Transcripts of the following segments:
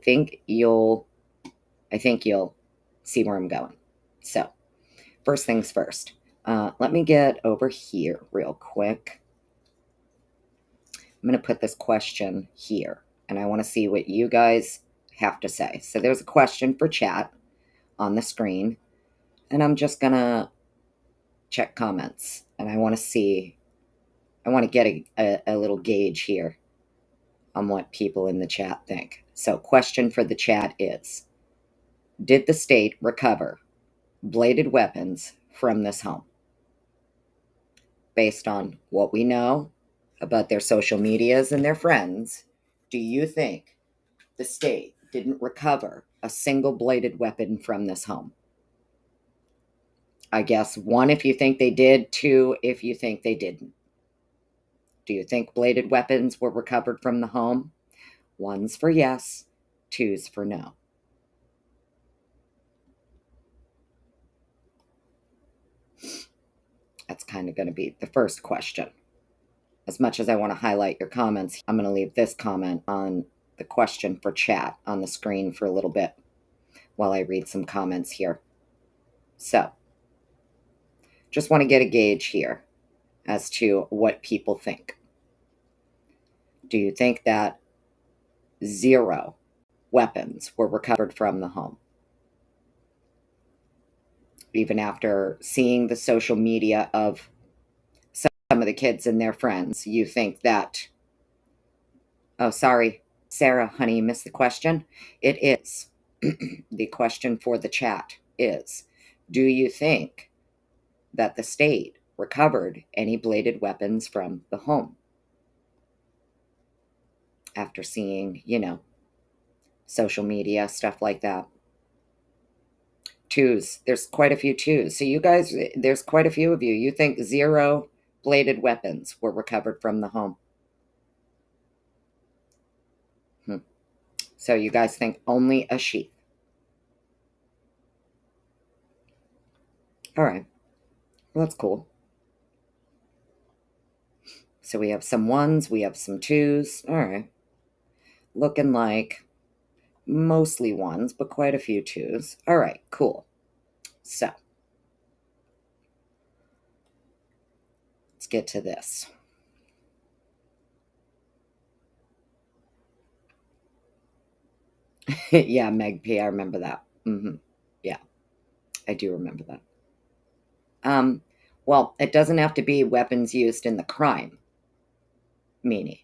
think you'll see where I'm going. So, first things first. Let me get over here real quick. I'm going to put this question here, and I want to see what you guys have to say. So there's a question for chat on the screen, and I'm just going to check comments, and I want to get a little gauge here on what people in the chat think. So question for the chat is, did the state recover bladed weapons from this home? Based on what we know about their social medias and their friends, do you think the state didn't recover a single bladed weapon from this home? I guess 1 if you think they did, 2 if you think they didn't. Do you think bladed weapons were recovered from the home? 1's for yes, 2's for no. That's kind of going to be the first question. As much as I want to highlight your comments, I'm going to leave this comment on the question for chat on the screen for a little bit while I read some comments here. So, just want to get a gauge here as to what people think. Do you think that 0 weapons were recovered from the home? Even after seeing the social media of some of the kids and their friends, you think that, oh, sorry, Sarah, honey, you missed the question. It is, the question for the chat is, do you think that the state recovered any bladed weapons from the home? After seeing, social media, stuff like that. 2's, there's quite a few 2's. So you guys, there's quite a few of you. You think 0 bladed weapons were recovered from the home. So you guys think only a sheath. All right. Well, that's cool. So we have some 1's, we have some 2's. All right. Looking like mostly 1's, but quite a few 2's. All right, cool. So let's get to this. Yeah, Meg P, I remember that. Yeah, I do remember that. Well, it doesn't have to be weapons used in the crime, meaning.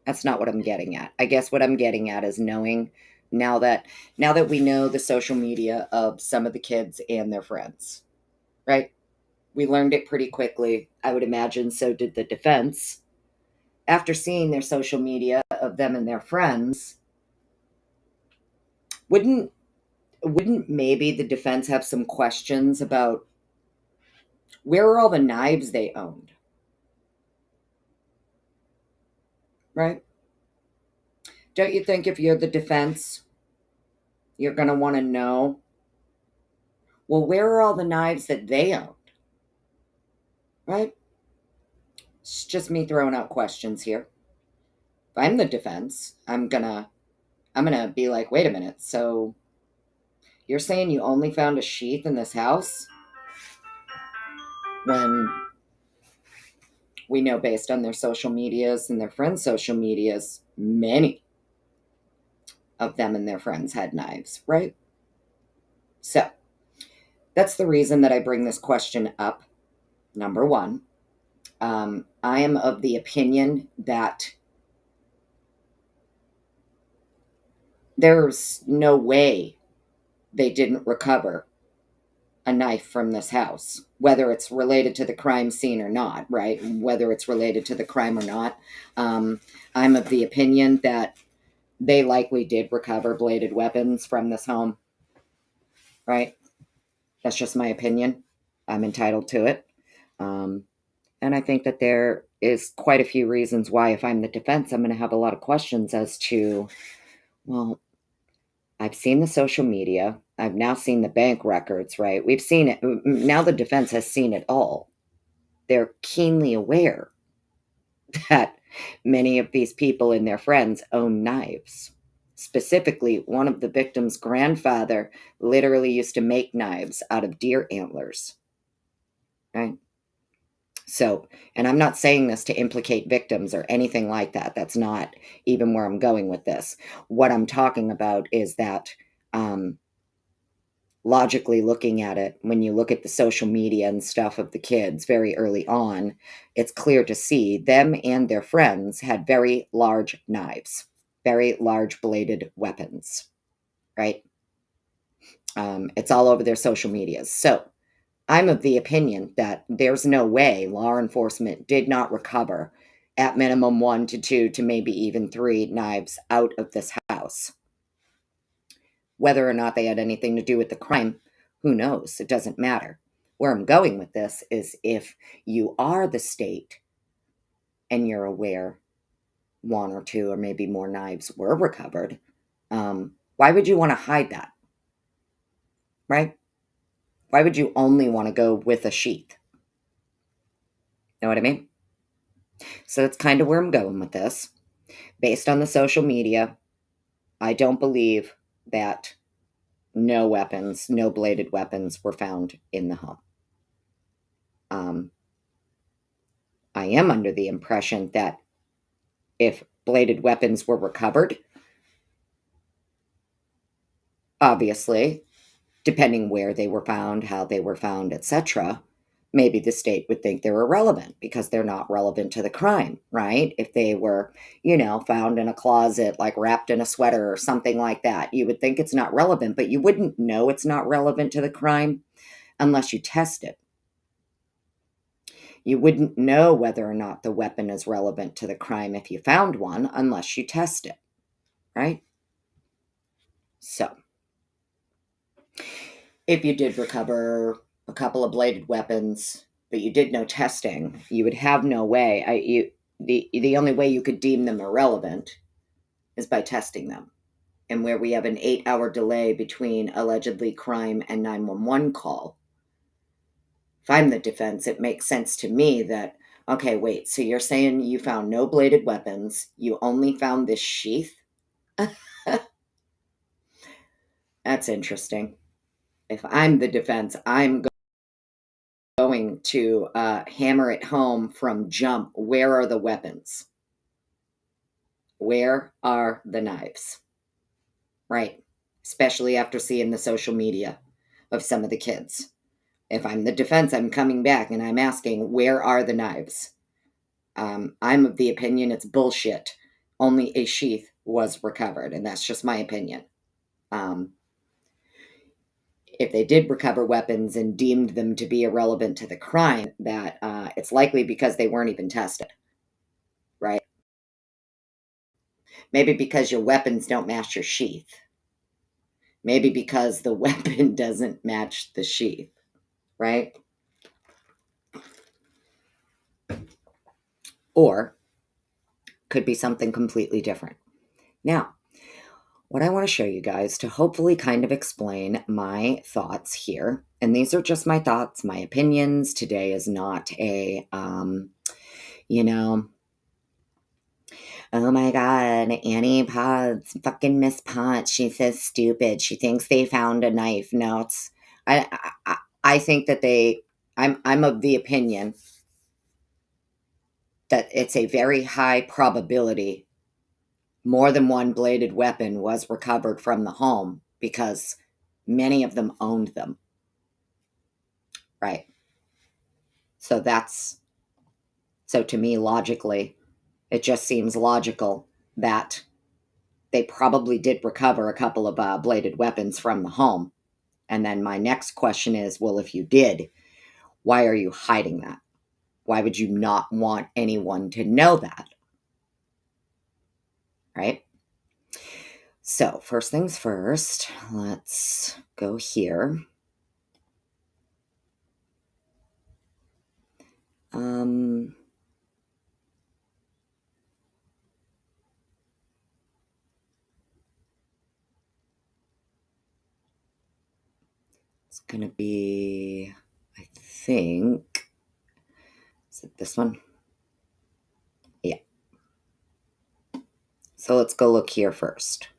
That's not what I'm getting at. I guess what I'm getting at is knowing now that we know the social media of some of the kids and their friends, right? We learned it pretty quickly. I would imagine so did the defense. After seeing their social media of them and their friends, wouldn't maybe the defense have some questions about where are all the knives they owned? Right? Don't you think if you're the defense, you're going to want to know, well, where are all the knives that they owned? Right? It's just me throwing out questions here. If I'm the defense, I'm gonna be like, wait a minute, so you're saying you only found a sheath in this house? When we know based on their social medias and their friends' social medias, many of them and their friends had knives, right? So that's the reason that I bring this question up. Number 1, I am of the opinion that there's no way they didn't recover a knife from this house, whether it's related to the crime scene or not, right? Whether it's related to the crime or not. I'm of the opinion that they likely did recover bladed weapons from this home, right? That's just my opinion. I'm entitled to it. And I think that there is quite a few reasons why, if I'm the defense, I'm going to have a lot of questions as to, well, I've seen the social media. I've now seen the bank records, right? We've seen it. Now the defense has seen it all. They're keenly aware that many of these people and their friends own knives. Specifically, one of the victim's grandfather literally used to make knives out of deer antlers, right? So, and I'm not saying this to implicate victims or anything like that. That's not even where I'm going with this. What I'm talking about is that um, logically looking at it, when you look at the social media and stuff of the kids very early on, it's clear to see them and their friends had very large knives, very large bladed weapons, right? It's all over their social medias. So I'm of the opinion that there's no way law enforcement did not recover at minimum 1 to 2 to maybe even 3 knives out of this house. Whether or not they had anything to do with the crime, who knows? It doesn't matter. Where I'm going with this is if you are the state and you're aware 1 or 2 or maybe more knives were recovered, why would you want to hide that? Right? Why would you only want to go with a sheath? Know what I mean? So that's kind of where I'm going with this. Based on the social media, I don't believe that no weapons, no bladed weapons were found in the home. I am under the impression that if bladed weapons were recovered, obviously, depending where they were found, how they were found, etc., maybe the state would think they're irrelevant because they're not relevant to the crime, right? If they were, found in a closet, like wrapped in a sweater or something like that, you would think it's not relevant, but you wouldn't know it's not relevant to the crime unless you test it. You wouldn't know whether or not the weapon is relevant to the crime if you found one unless you test it, right? So, if you did recover a couple of bladed weapons, but you did no testing, you would have no way. The only way you could deem them irrelevant is by testing them. And where we have an 8-hour delay between allegedly crime and 911 call, if I'm the defense, it makes sense to me that, okay, wait, so you're saying you found no bladed weapons, you only found this sheath? That's interesting. If I'm the defense, I'm going to hammer it home from jump. Where are the weapons? Where are the knives? Right. Especially after seeing the social media of some of the kids. If I'm the defense, I'm coming back and I'm asking, where are the knives? I'm of the opinion it's bullshit. Only a sheath was recovered, and that's just my opinion. If they did recover weapons and deemed them to be irrelevant to the crime, that it's likely because they weren't even tested, right? Maybe because your weapons don't match your sheath. Maybe because the weapon doesn't match the sheath, right? Or could be something completely different. Now, what I want to show you guys to hopefully kind of explain my thoughts here, and these are just my thoughts, my opinions. Today is not a, oh my God, Annie Potts, fucking Miss Potts, she says stupid. She thinks they found a knife. No, I think that I'm of the opinion that it's a very high probability more than one bladed weapon was recovered from the home because many of them owned them. Right. So to me, logically, it just seems logical that they probably did recover a couple of bladed weapons from the home. And then my next question is, well, if you did, why are you hiding that? Why would you not want anyone to know that? Right? So, first things first, let's go here. It's going to be, I think, is it this one? Yeah. So let's go look here first.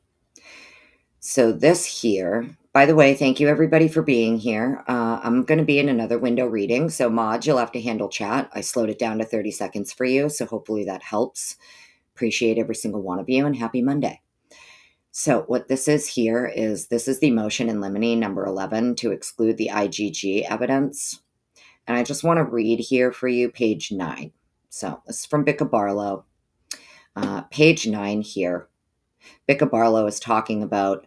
So this here, by the way, thank you everybody for being here. I'm going to be in another window reading. So Maude, you'll have to handle chat. I slowed it down to 30 seconds for you. So hopefully that helps. Appreciate every single one of you and happy Monday. So what this is here is this is the motion in limine number 11 to exclude the IGG evidence. And I just want to read here for you page 9. So this is from Bicca Barlow. Page 9 here. Bicca Barlow is talking about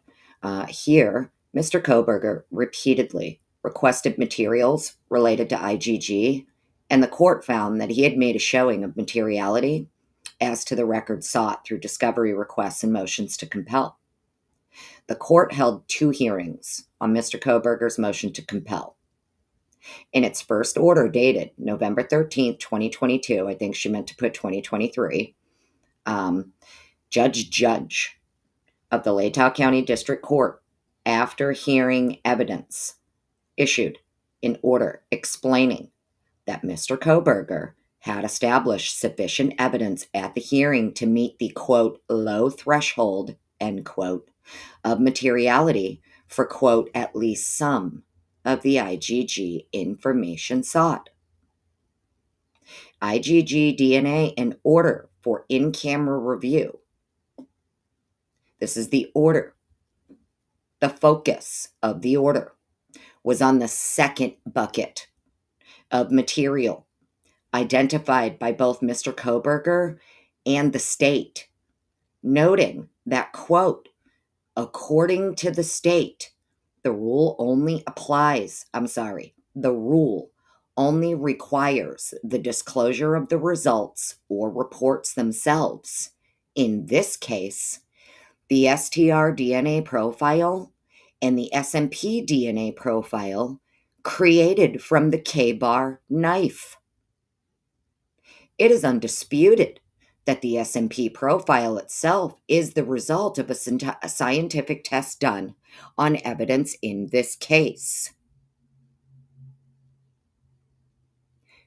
here, Mr. Koberger repeatedly requested materials related to IGG, and the court found that he had made a showing of materiality as to the records sought through discovery requests and motions to compel. The court held 2 hearings on Mr. Koberger's motion to compel. In its first order dated November 13th, 2022, I think she meant to put 2023, Judge of the Latah County District Court, after hearing evidence, issued an order explaining that Mr. Koberger had established sufficient evidence at the hearing to meet the, quote, low threshold, end quote, of materiality for, quote, at least some of the IGG information sought. IGG DNA in order for in-camera review. This is the order. The focus of the order was on the second bucket of material identified by both Mr. Koberger and the state, noting that, quote, according to the state, the rule only requires the disclosure of the results or reports themselves. In this case, the STR DNA profile and the SMP DNA profile created from the K-bar knife. It is undisputed that the SMP profile itself is the result of a scientific test done on evidence in this case.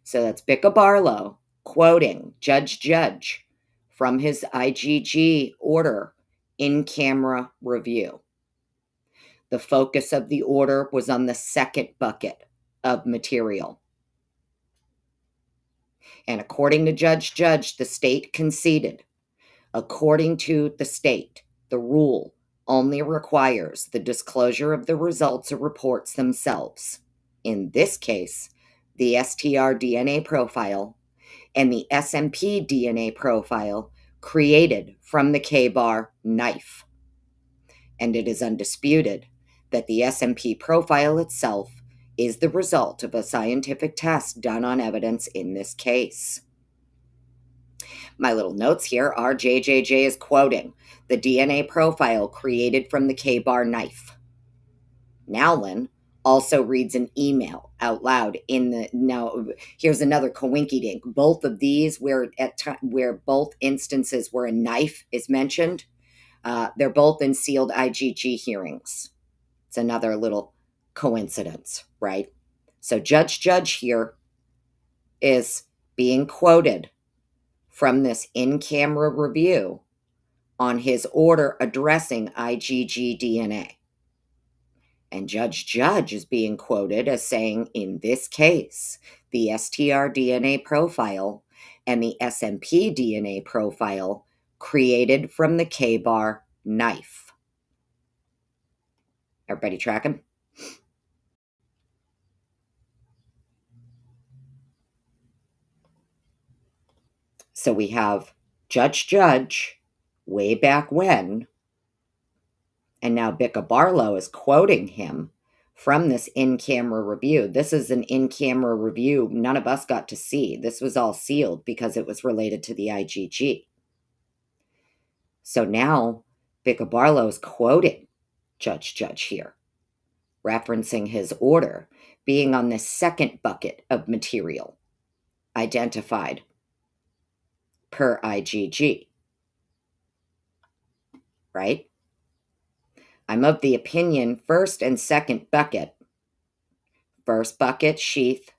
So that's Bicca Barlow quoting Judge from his IGG order in-camera review. The focus of the order was on the second bucket of material. And according to Judge, the state conceded. According to the state, the rule only requires the disclosure of the results or reports themselves. In this case, the STR DNA profile and the SMP DNA profile created from the K-bar knife. And it is undisputed that the SMP profile itself is the result of a scientific test done on evidence in this case. My little notes here are JJJ is quoting the DNA profile created from the K-bar knife. Nowlin also reads an email out loud now here's another coinkydink. Both of these where both instances where a knife is mentioned, they're both in sealed IGG hearings. It's another little coincidence, right? So Judge here is being quoted from this in-camera review on his order addressing IGG DNA. And Judge is being quoted as saying, in this case, the STR DNA profile and the SMP DNA profile created from the K-bar knife. Everybody tracking? So we have Judge way back when, and now Bicca Barlow is quoting him from this in-camera review. This is an in-camera review none of us got to see. This was all sealed because it was related to the IGG. So now Bicca Barlow is quoting Judge here, referencing his order being on the second bucket of material identified per IGG. Right? I'm of the opinion first and second bucket. First bucket, sheath.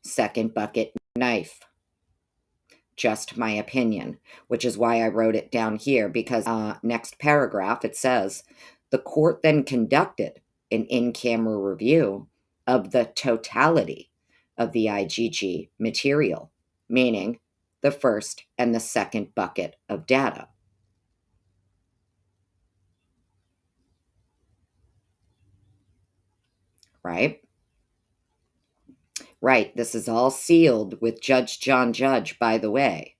Second bucket, knife. Just my opinion, which is why I wrote it down here, because next paragraph it says, The court then conducted an in-camera review of the totality of the IgG material, meaning the first and the second bucket of data. Right? Right. This is all sealed with Judge John Judge, by the way.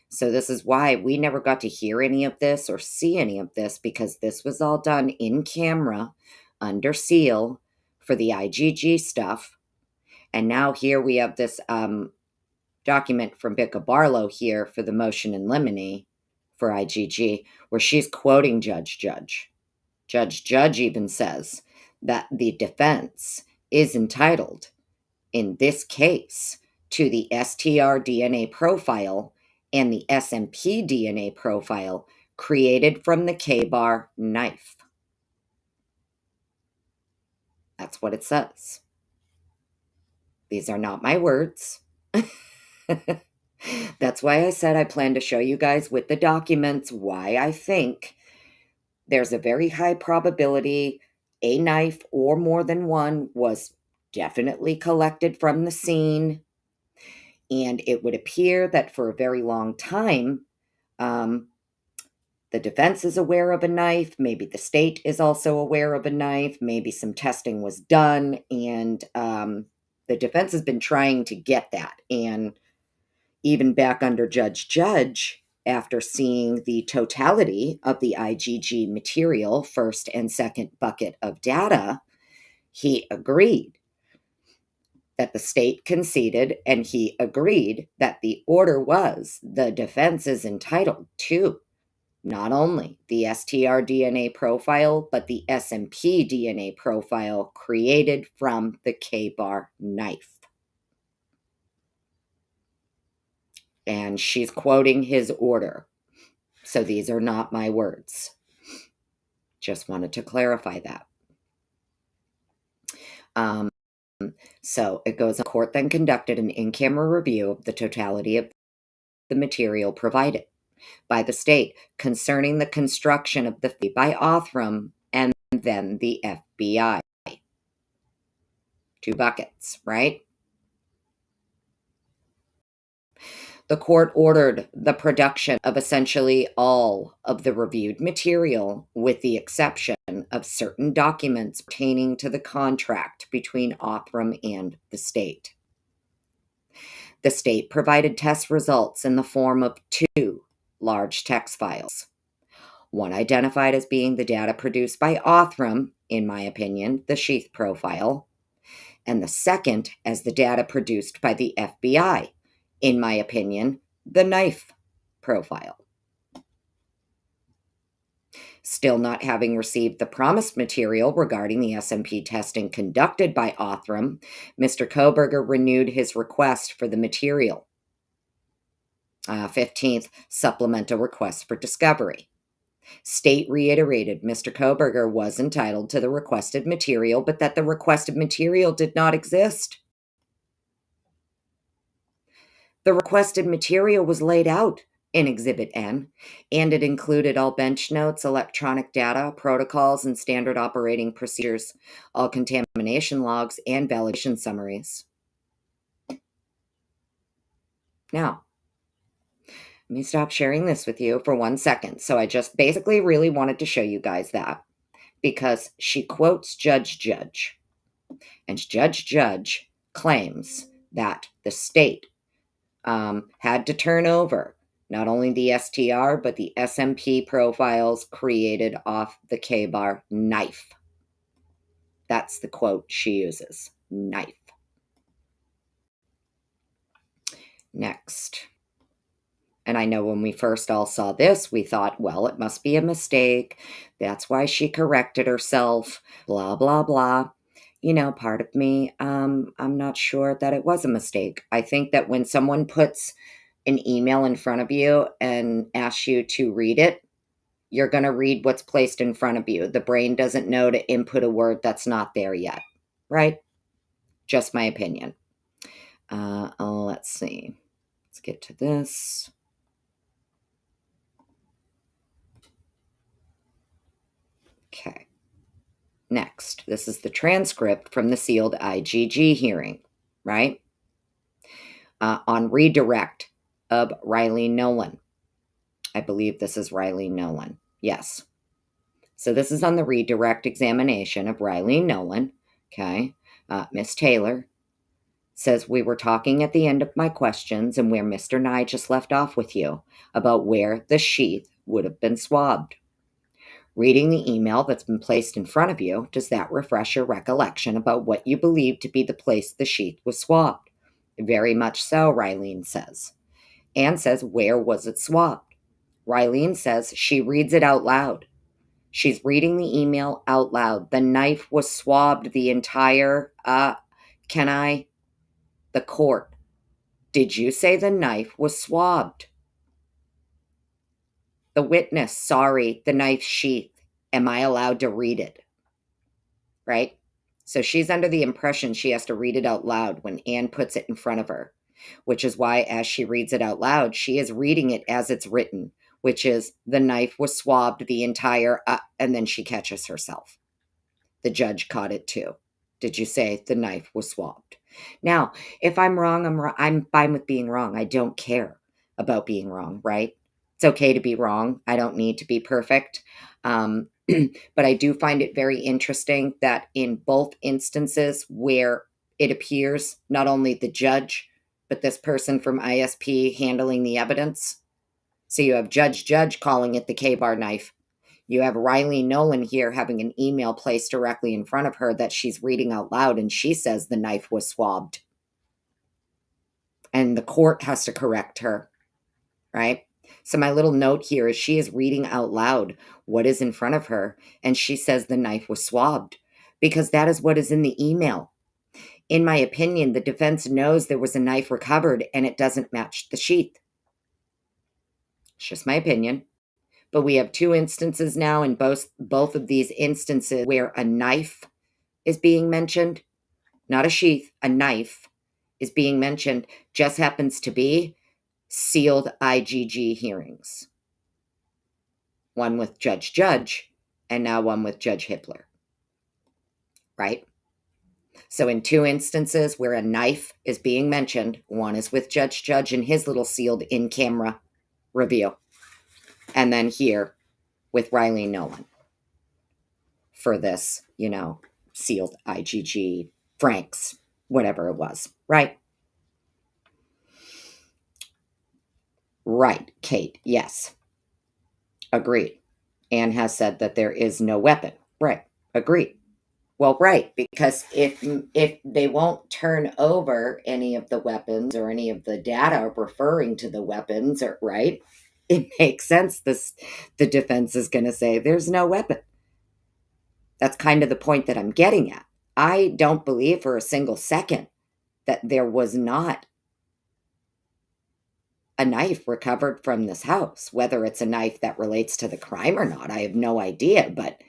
So this is why we never got to hear any of this or see any of this, because this was all done in camera, under seal, for the IgG stuff. And now here we have this document from Bicca Barlow here for the motion in limine for IgG, where she's quoting Judge Judge. Judge Judge even says that the defense is entitled, in this case, to the STR DNA profile and the SMP DNA profile created from the K-bar knife. That's what it says. These are not my words. That's why I said I plan to show you guys with the documents why I think there's a very high probability a knife or more than one was definitely collected from the scene. And it would appear that for a very long time, the defense is aware of a knife. Maybe the state is also aware of a knife. Maybe some testing was done. And the defense has been trying to get that. And even back under Judge Judge, after seeing the totality of the IgG material, first and second bucket of data, he agreed that the state conceded, and he agreed that the order was the defense is entitled to not only the STR DNA profile, but the SMP DNA profile created from the K-bar knife. And she's quoting his order. So these are not my words. Just wanted to clarify that. So it goes, the court then conducted an in-camera review of the totality of the material provided by the state concerning the construction of the by Othram and then the FBI. 2 buckets, right? The court ordered the production of essentially all of the reviewed material, with the exception of certain documents pertaining to the contract between Othram and the state. The state provided test results in the form of 2 large text files. One identified as being the data produced by Othram, in my opinion, the sheath profile, and the second as the data produced by the FBI, in my opinion, the knife profile. Still not having received the promised material regarding the SMP testing conducted by Othram, Mr. Kohberger renewed his request for the material. 15th, supplemental request for discovery. State reiterated Mr. Kohberger was entitled to the requested material, but that the requested material did not exist. The requested material was laid out in Exhibit N, and it included all bench notes, electronic data, protocols, and standard operating procedures, all contamination logs, and validation summaries. Now, let me stop sharing this with you for 1 second. So I just basically really wanted to show you guys that, because she quotes Judge Judge, and Judge Judge claims that the state had to turn over not only the STR, but the SMP profiles created off the K-bar knife. That's the quote she uses, knife. Next. And I know when we first all saw this, we thought, well, it must be a mistake. That's why she corrected herself, blah, blah, blah. You know, part of me, I'm not sure that it was a mistake. I think that when someone puts an email in front of you and asks you to read it, you're going to read what's placed in front of you. The brain doesn't know to input a word that's not there yet, right? Just my opinion. Let's see. Let's get to this. Okay. Next, this is the transcript from the sealed IGG hearing, right? On redirect of Riley Nolan. I believe this is Riley Nolan. Yes. So this is on the redirect examination of Riley Nolan. Okay. Miss Taylor says, we were talking at the end of my questions and where Mr. Nye just left off with you about where the sheath would have been swabbed. Reading the email that's been placed in front of you, does that refresh your recollection about what you believe to be the place the sheath was swabbed? Very much so, Rylene says. Anne says, where was it swabbed? Rylene says she reads it out loud. She's reading the email out loud. The knife was swabbed the entire, the court. Did you say the knife was swabbed? The witness, sorry, the knife sheath. Am I allowed to read it? Right? So she's under the impression she has to read it out loud when Anne puts it in front of her, which is why as she reads it out loud, she is reading it as it's written, which is the knife was swabbed the entire, and then she catches herself. The judge caught it too. Did you say the knife was swabbed? Now, if I'm wrong, I'm wrong. I'm fine with being wrong. I don't care about being wrong, right? It's okay to be wrong. I don't need to be perfect. But I do find it very interesting that in both instances where it appears not only the judge, but this person from ISP handling the evidence. So you have Judge calling it the K-bar knife. You have Riley Nolan here having an email placed directly in front of her that she's reading out loud, and she says the knife was swabbed. And the court has to correct her, right? So my little note here is she is reading out loud what is in front of her, and she says the knife was swabbed because that is what is in the email. In my opinion, the defense knows there was a knife recovered and it doesn't match the sheath. It's just my opinion. But we have two instances now in both of these instances where a knife is being mentioned, not a sheath, a knife is being mentioned, just happens to be sealed IGG hearings. One with Judge, and now one with Judge Hippler, right? So in two instances where a knife is being mentioned, one is with Judge and his little sealed in-camera review. And then here with Riley Nolan for this, sealed IGG, Franks, whatever it was, right? Right, Kate, yes. Agreed. Anne has said that there is no weapon. Right, agreed. Well, right, because if they won't turn over any of the weapons or any of the data referring to the weapons, or right, it makes sense. The defense is going to say there's no weapon. That's kind of the point that I'm getting at. I don't believe for a single second that there was not a knife recovered from this house. Whether it's a knife that relates to the crime or not, I have no idea, but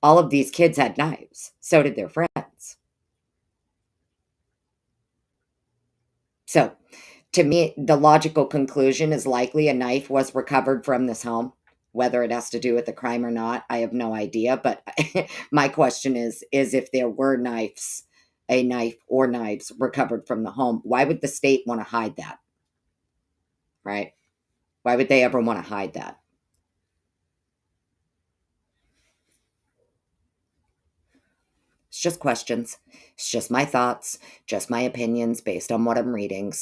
all of these kids had knives. So did their friends. So, to me, the logical conclusion is likely a knife was recovered from this home. Whether it has to do with the crime or not, I have no idea. But my question is if there were a knife or knives recovered from the home, why would the state want to hide that? Right? Why would they ever want to hide that? It's just questions. It's just my thoughts, just my opinions based on what I'm reading.